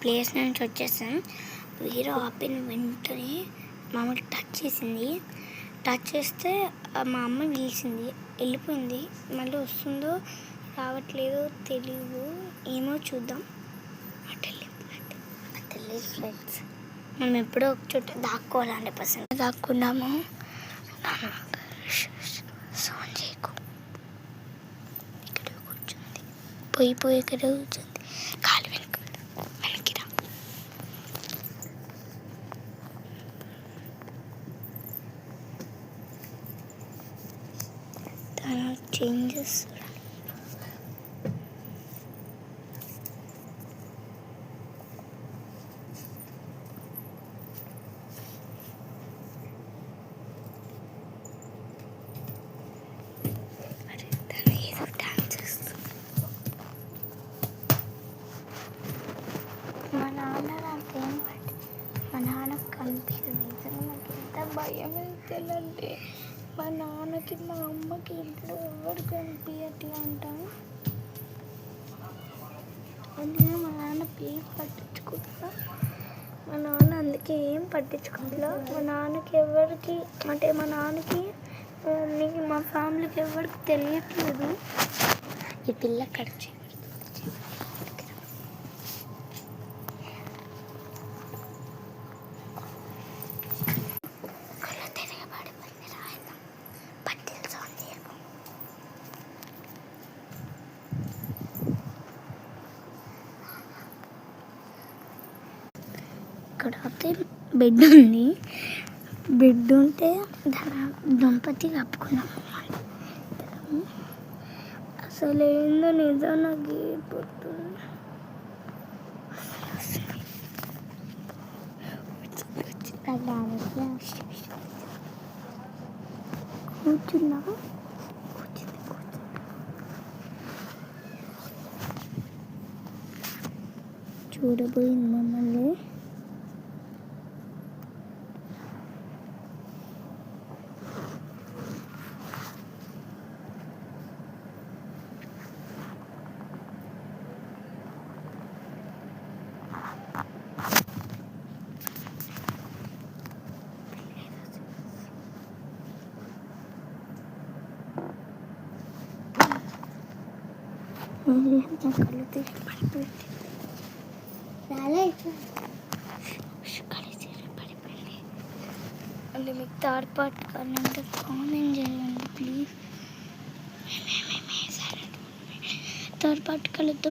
Place నుంచి వచ్చేసాం. Hero ఆపిన వెంటనే మా అమ్మకి టచ్ చేసింది. టచ్ చేస్తే మా అమ్మ పిలిచింది, వెళ్ళిపోయింది. మళ్ళీ వస్తుందో రావట్లేదో తెలీదు, ఏమో చూద్దాం. తెలియదు ఫ్రెండ్స్, మనం ఎప్పుడో ఒక చోట దాక్కోవాలి 100%. దాక్కున్నాము. సౌండ్ చేయకు, ఇక్కడ కూర్చుంది, పోయి ఇక్కడ కూర్చుంది. కాలు వెనక్కి రా. తను చేంజెస్ నాన్నకు కనిపించింది. నాకు ఎంత భయం వేస్తుందంటే మా నాన్నకి మా అమ్మకి ఇంట్లో ఎవరు కనిపించట్లా అంటాను. అందుకే మా నాన్న ప్లీజ్ పట్టించుకుంటా. మా నాన్న అందుకే ఏం పట్టించుకుంటా. మా నాన్నకి ఎవరికి అంటే మా నాన్నకి మా మమ్మీకి మా ఫ్యామిలీకి ఎవరికి తెలియట్లేదు. ఈ పిల్ల ఖర్చు ఇక్కడ అయితే బెడ్ ఉంది. బెడ్ ఉంటే దుంపతి కప్పుకున్నాం. అసలు ఏందో నిజం నాకు పోతుంది. కూర్చున్నా చూడబోయింది మమ్మల్ని. కళ్ళు తీసి పడిపోయింది. అంటే మీకు థర్డ్ పార్ట్ కావాలంటే కామెంట్ చేయండి ప్లీజ్. థర్డ్ పార్ట్ కలుద్దాం.